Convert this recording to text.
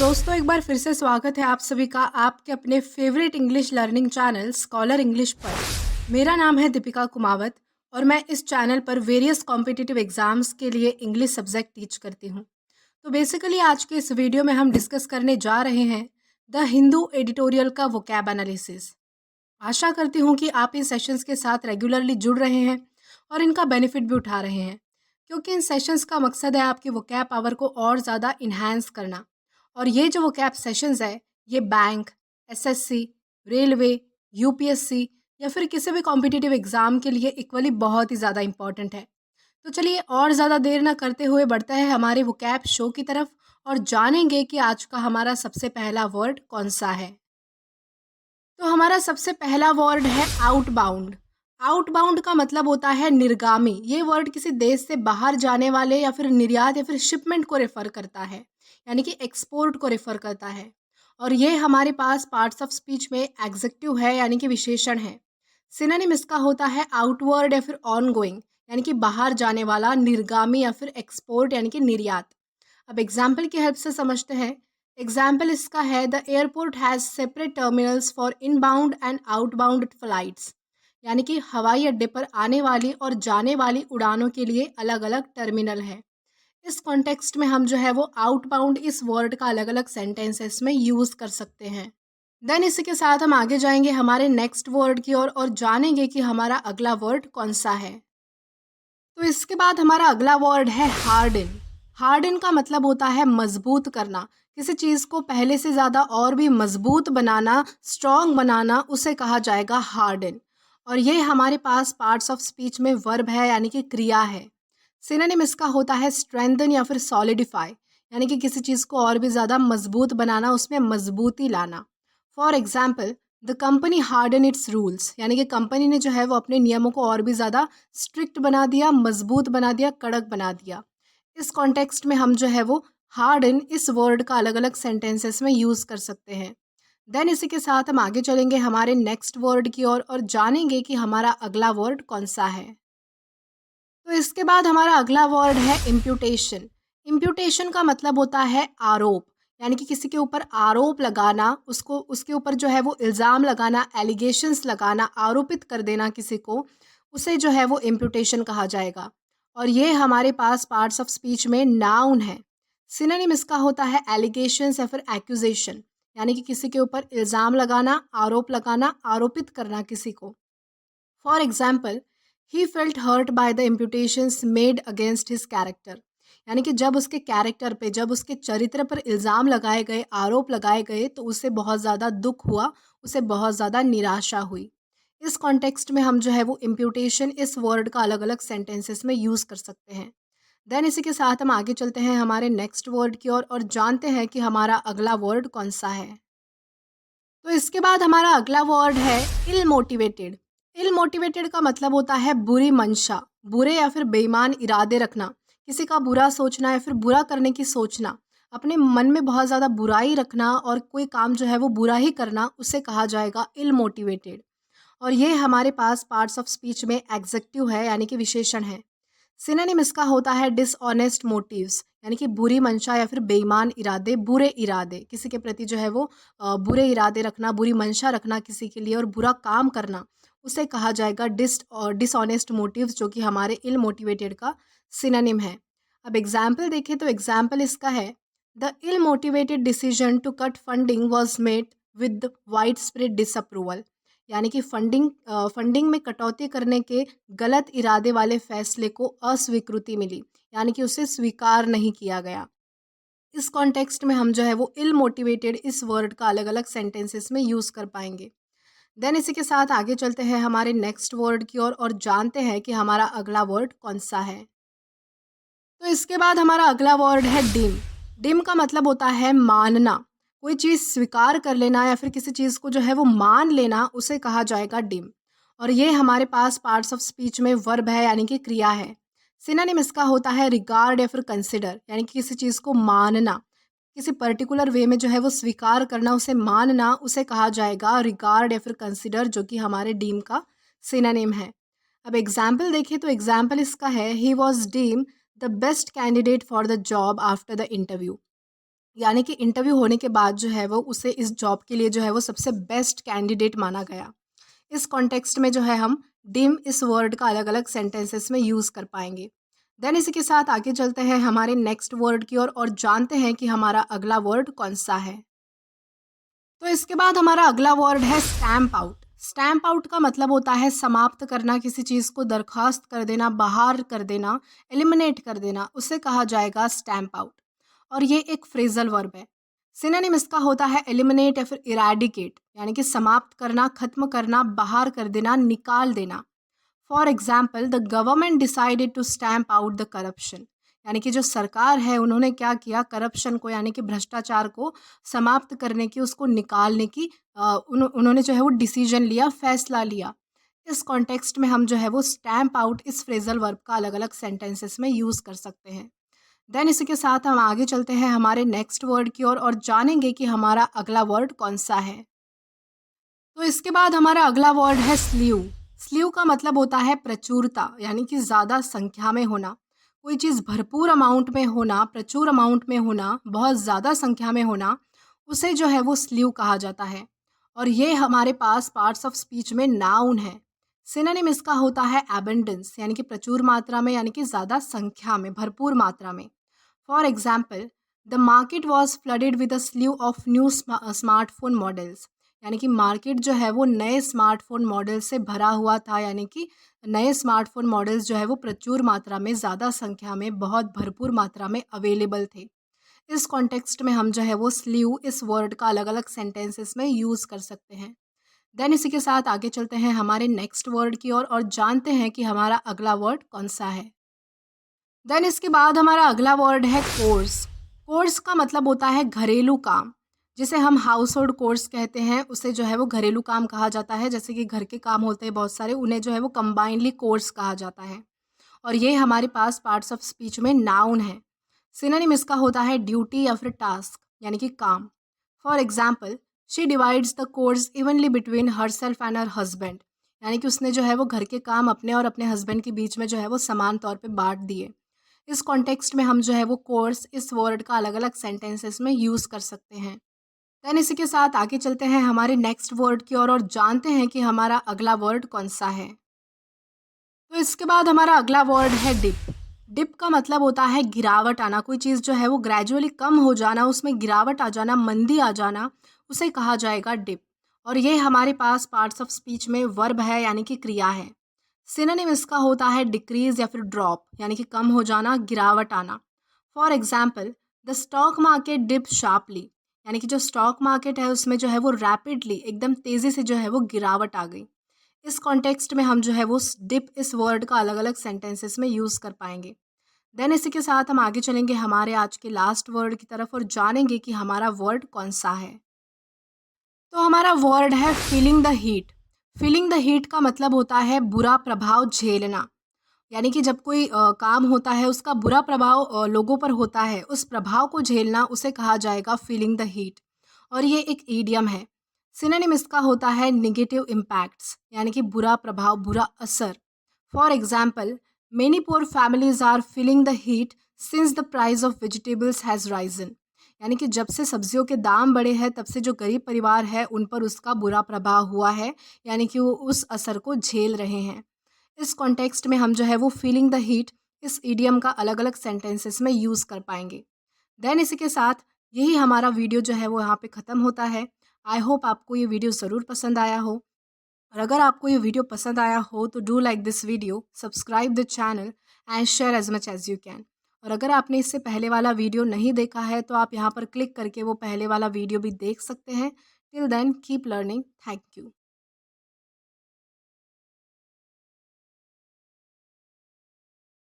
दोस्तों, एक बार फिर से स्वागत है आप सभी का आपके अपने favourite English learning channel scholar English पर। मेरा नाम है दीपिका कुमावत और मैं इस चैनल पर वेरियस कॉम्पिटिटिव एग्जाम्स के लिए इंग्लिश सब्जेक्ट टीच करती हूँ। तो बेसिकली आज के इस वीडियो में हम डिस्कस करने जा रहे हैं द हिंदू एडिटोरियल का वोकैब एनालिसिस। आशा करती हूँ कि आप इन सेशंस के साथ रेगुलरली जुड़ रहे हैं और इनका बेनिफिट भी उठा रहे हैं, क्योंकि इन सेशंस का मकसद है आपकी वोकैब पावर को और ज़्यादा इन्हांस करना। और ये जो वोकैब सेशंस है, ये बैंक, एसएससी, रेलवे, यूपीएससी या फिर किसी भी कॉम्पिटिटिव एग्ज़ाम के लिए इक्वली बहुत ही ज़्यादा इंपॉर्टेंट है। तो चलिए और ज़्यादा देर ना करते हुए बढ़ते हैं हमारे वोकैब शो की तरफ और जानेंगे कि आज का हमारा सबसे पहला वर्ड कौन सा है। तो हमारा सबसे पहला वर्ड है आउटबाउंड। आउटबाउंड का मतलब होता है निर्गामी। ये वर्ड किसी देश से बाहर जाने वाले या फिर निर्यात या फिर शिपमेंट को रेफर करता है, यानी कि एक्सपोर्ट को रेफर करता है। और ये हमारे पास पार्ट्स ऑफ स्पीच में एग्जेक्टिव है, यानी कि विशेषण है। सिनोनिम इसका होता है आउटवर्ड या फिर ऑन गोइंग, यानी कि बाहर जाने वाला, निर्गामी या फिर एक्सपोर्ट यानी कि निर्यात। अब एग्जाम्पल की हेल्प से समझते हैं। एग्जाम्पल इसका है the airport has separate terminals for inbound and outbound flights, यानी कि हवाई अड्डे पर आने वाली और जाने वाली उड़ानों के लिए अलग अलग टर्मिनल है। इस कॉन्टेक्स्ट में हम जो है वो आउटबाउंड इस वर्ड का अलग अलग सेंटेंसेस में यूज़ कर सकते हैं। देन इसी के साथ हम आगे जाएंगे हमारे नेक्स्ट वर्ड की ओर और जानेंगे कि हमारा अगला वर्ड कौन सा है। तो इसके बाद हमारा अगला वर्ड है हार्डन। हार्डन का मतलब होता है मजबूत करना। किसी चीज़ को पहले से ज़्यादा और भी मजबूत बनाना, स्ट्रॉन्ग बनाना, उसे कहा जाएगा हार्डन। और ये हमारे पास पार्ट्स ऑफ स्पीच में वर्ब है, यानी कि क्रिया है। सिनोनिम इसका होता है स्ट्रेंथन या फिर सॉलिडिफाई, यानी कि किसी चीज़ को और भी ज़्यादा मजबूत बनाना, उसमें मजबूती लाना। For example, the company harden it's rules, यानी कि कंपनी ने जो है वो अपने नियमों को और भी ज़्यादा स्ट्रिक्ट बना दिया, मजबूत बना दिया, कड़क बना दिया। इस कॉन्टेक्स्ट में हम जो है वो हार्डन इस वर्ड का अलग अलग सेंटेंसेस में यूज़ कर सकते हैं। देन इसी के साथ हम आगे चलेंगे हमारे नेक्स्ट वर्ड की ओर और जानेंगे कि हमारा अगला वर्ड कौन सा है। तो इसके बाद हमारा अगला वर्ड है इम्प्यूटेशन। इम्प्यूटेशन का मतलब होता है आरोप, यानी कि किसी के ऊपर आरोप लगाना, उसको उसके ऊपर जो है वो इल्ज़ाम लगाना, एलिगेशंस लगाना, आरोपित कर देना किसी को, उसे जो है वो इम्प्यूटेशन कहा जाएगा। और ये हमारे पास पार्ट्स ऑफ स्पीच में नाउन है। सिनोनिम इसका होता है एलिगेशंस या फिर एक्यूजेशन, यानी कि किसी के ऊपर इल्ज़ाम लगाना, आरोप लगाना, आरोपित करना किसी को। For example, he felt hurt by the imputations made against his character, यानी कि जब उसके कैरेक्टर पे, जब उसके चरित्र पर इल्ज़ाम लगाए गए, आरोप लगाए गए, तो उसे बहुत ज़्यादा दुख हुआ, उसे बहुत ज़्यादा निराशा हुई। इस कॉन्टेक्स्ट में हम जो है वो इम्प्यूटेशन इस वर्ड का अलग अलग सेंटेंसेस में यूज़ कर सकते हैं। देन इसी के साथ हम आगे चलते हैं हमारे नेक्स्ट वर्ड की ओर और जानते हैं कि हमारा अगला वर्ड कौन सा है। तो इसके बाद हमारा अगला वर्ड है इल मोटिवेटेड। इल मोटिवेटेड का मतलब होता है बुरी मंशा, बुरे या फिर बेईमान इरादे रखना, किसी का बुरा सोचना या फिर बुरा करने की सोचना, अपने मन में बहुत ज़्यादा बुराई रखना और कोई काम जो है वो बुरा ही करना, उसे कहा जाएगा इल मोटिवेटेड। और ये हमारे पास पार्ट्स ऑफ स्पीच में एग्जेक्टिव है, यानी कि विशेषण है। सिनोनिम इसका होता है डिसऑनेस्ट मोटिव्स, यानी कि बुरी मंशा या फिर बेईमान इरादे, बुरे इरादे, किसी के प्रति जो है वो बुरे इरादे रखना, बुरी मंशा रखना किसी के लिए और बुरा काम करना, उसे कहा जाएगा डिसऑनेस्ट मोटिव्स, जो कि हमारे इल मोटिवेटेड का सिनोनिम है। अब एग्जाम्पल देखें तो एग्जाम्पल इसका है the ill motivated decision to cut funding was made with wide spread disapproval, यानी कि फंडिंग में कटौती करने के गलत इरादे वाले फैसले को अस्वीकृति मिली, यानी कि उसे स्वीकार नहीं किया गया। इस कॉन्टेक्स्ट में हम जो है वो इल मोटिवेटेड इस वर्ड का अलग अलग सेंटेंसेस में यूज़ कर पाएंगे। देन इसी के साथ आगे चलते हैं हमारे नेक्स्ट वर्ड की ओर और जानते हैं कि हमारा अगला वर्ड कौन सा है। तो इसके बाद हमारा अगला वर्ड है डिम। डिम का मतलब होता है मानना, कोई चीज़ स्वीकार कर लेना या फिर किसी चीज़ को जो है वो मान लेना, उसे कहा जाएगा डिम। और ये हमारे पास पार्ट्स ऑफ स्पीच में वर्ब है, यानी कि क्रिया है। सिनोनिम इसका होता है रिगार्ड या फिर कंसिडर, यानी कि किसी चीज़ को मानना, किसी पर्टिकुलर वे में जो है वो स्वीकार करना, उसे मानना, उसे कहा जाएगा रिगार्ड या फिर कंसिडर, जो कि हमारे डीम का सिनोनिम है। अब एग्जाम्पल देखें तो एग्जाम्पल इसका है he was deem the best candidate for the job after the interview, यानी कि इंटरव्यू होने के बाद जो है वो उसे इस जॉब के लिए जो है वो सबसे बेस्ट कैंडिडेट माना गया। इस कॉन्टेक्स्ट में जो है हम डिम इस वर्ड का अलग अलग सेंटेंसेस में यूज़ कर पाएंगे। देन इसी के साथ आगे चलते हैं हमारे नेक्स्ट वर्ड की ओर और जानते हैं कि हमारा अगला वर्ड कौन सा है। तो इसके बाद हमारा अगला वर्ड है स्टैम्प आउट। स्टैम्प आउट का मतलब होता है समाप्त करना, किसी चीज़ को दरखास्त कर देना, बाहर कर देना, एलिमिनेट कर देना, उसे कहा जाएगा स्टैम्प आउट। और ये एक फ्रेजल वर्ब है। सिनोनिम इसका होता है एलिमिनेट या फिर इराडिकेट, यानी कि समाप्त करना, खत्म करना, बाहर कर देना, निकाल देना। For example the government decided to stamp out the corruption, यानी कि जो सरकार है उन्होंने क्या किया, करप्शन को यानी कि भ्रष्टाचार को समाप्त करने की, उसको निकालने की उन्होंने जो है वो डिसीजन लिया, फैसला लिया। इस कॉन्टेक्स्ट में हम जो है वो स्टैम्प आउट इस फ्रेजल वर्ब का अलग अलग सेंटेंसेस में यूज़ कर सकते हैं। देन इसी के साथ हम आगे चलते हैं हमारे नेक्स्ट वर्ड की ओर और जानेंगे कि हमारा अगला वर्ड कौन सा है। तो इसके बाद हमारा अगला वर्ड है स्लीव। स्लीव का मतलब होता है प्रचुरता, यानी कि ज़्यादा संख्या में होना। कोई चीज़ भरपूर अमाउंट में होना, प्रचुर अमाउंट में होना, बहुत ज़्यादा संख्या में होना, उसे जो है वो स्लीव कहा जाता है। और ये हमारे पास पार्ट्स ऑफ स्पीच में नाउन है। सिनोनिम इसका होता है एबंडेंस, यानी कि प्रचुर मात्रा में, यानी कि ज़्यादा संख्या में, भरपूर मात्रा में। For example the market was flooded with a sleeve of new smartphone models, यानी कि मार्केट जो है वो नए स्मार्टफोन मॉडल से भरा हुआ था, यानी कि नए स्मार्टफोन मॉडल्स जो है वो प्रचुर मात्रा में, ज़्यादा संख्या में, बहुत भरपूर मात्रा में अवेलेबल थे। इस कॉन्टेक्स्ट में हम जो है वो स्लीव इस वर्ड का अलग अलग सेंटेंसेस में यूज़ कर सकते हैं। देन इसी के साथ आगे चलते हैं हमारे नेक्स्ट वर्ड की ओर और जानते हैं कि हमारा अगला वर्ड कौन सा है। देन इसके बाद हमारा अगला वर्ड है कोर्स। कोर्स का मतलब होता है घरेलू काम। जिसे हम हाउस होल्ड कोर्स कहते हैं, उसे जो है वो घरेलू काम कहा जाता है। जैसे कि घर के काम होते हैं बहुत सारे, उन्हें जो है वो कंबाइनली कोर्स कहा जाता है। और ये हमारे पास पार्ट्स ऑफ स्पीच में नाउन है। सिनोनिम इसका होता है ड्यूटी या फिर टास्क, यानी कि काम। For example she divides the course evenly between her self and her husband, यानी कि उसने जो है वो घर के काम अपने और अपने हस्बैंड के बीच में जो है वो समान तौर पे बांट दिए। इस कॉन्टेक्स्ट में हम जो है वो कोर्स इस वर्ड का अलग अलग सेंटेंसेस में यूज़ कर सकते हैं। देन इसी के साथ आगे चलते हैं हमारे नेक्स्ट वर्ड की ओर और जानते हैं कि हमारा अगला वर्ड कौन सा है। तो इसके बाद हमारा अगला वर्ड है डिप। डिप का मतलब होता है गिरावट आना। कोई चीज़ जो है वो ग्रेजुअली कम हो जाना, उसमें गिरावट आ जाना, मंदी आ जाना, उसे कहा जाएगा डिप। और ये हमारे पास पार्ट्स ऑफ स्पीच में वर्ब है, यानी कि क्रिया है। सिनोनिम इसका होता है डिक्रीज या फिर ड्रॉप, यानी कि कम हो जाना, गिरावट आना। For example the stock market dip sharply, यानी कि जो स्टॉक मार्केट है उसमें जो है वो रैपिडली, एकदम तेज़ी से जो है वो गिरावट आ गई। इस कॉन्टेक्स्ट में हम जो है वो डिप इस वर्ड का अलग अलग सेंटेंसेस में यूज़ कर पाएंगे। देन इसी के साथ हम आगे चलेंगे हमारे आज के लास्ट वर्ड की तरफ और जानेंगे कि हमारा वर्ड कौन सा है। तो हमारा वर्ड है feeling the heat. Feeling the heat का मतलब होता है बुरा प्रभाव झेलना, यानी कि जब कोई काम होता है उसका बुरा प्रभाव लोगों पर होता है, उस प्रभाव को झेलना, उसे कहा जाएगा फीलिंग द हीट। और ये एक ईडियम है। सिनोनिम इसका होता है निगेटिव इम्पैक्ट्स, यानी कि बुरा प्रभाव, बुरा असर। For example many poor families are feeling the heat since the price of vegetables has risen, यानी कि जब से सब्जियों के दाम बढ़े हैं तब से जो गरीब परिवार है उन पर उसका बुरा प्रभाव हुआ है, यानी कि वो उस असर को झेल रहे हैं। इस कॉन्टेक्स्ट में हम जो है वो फीलिंग द हीट इस इडियम का अलग अलग सेंटेंसेस में यूज़ कर पाएंगे। देन इसी के साथ यही हमारा वीडियो जो है वो यहाँ पे ख़त्म होता है। आई होप आपको ये वीडियो ज़रूर पसंद आया हो। और अगर आपको ये वीडियो पसंद आया हो तो do like this video, subscribe the channel and share as much as you can. और अगर आपने इससे पहले वाला वीडियो नहीं देखा है तो आप यहाँ पर क्लिक करके वो पहले वाला वीडियो भी देख सकते हैं। Till then keep learning. Thank you.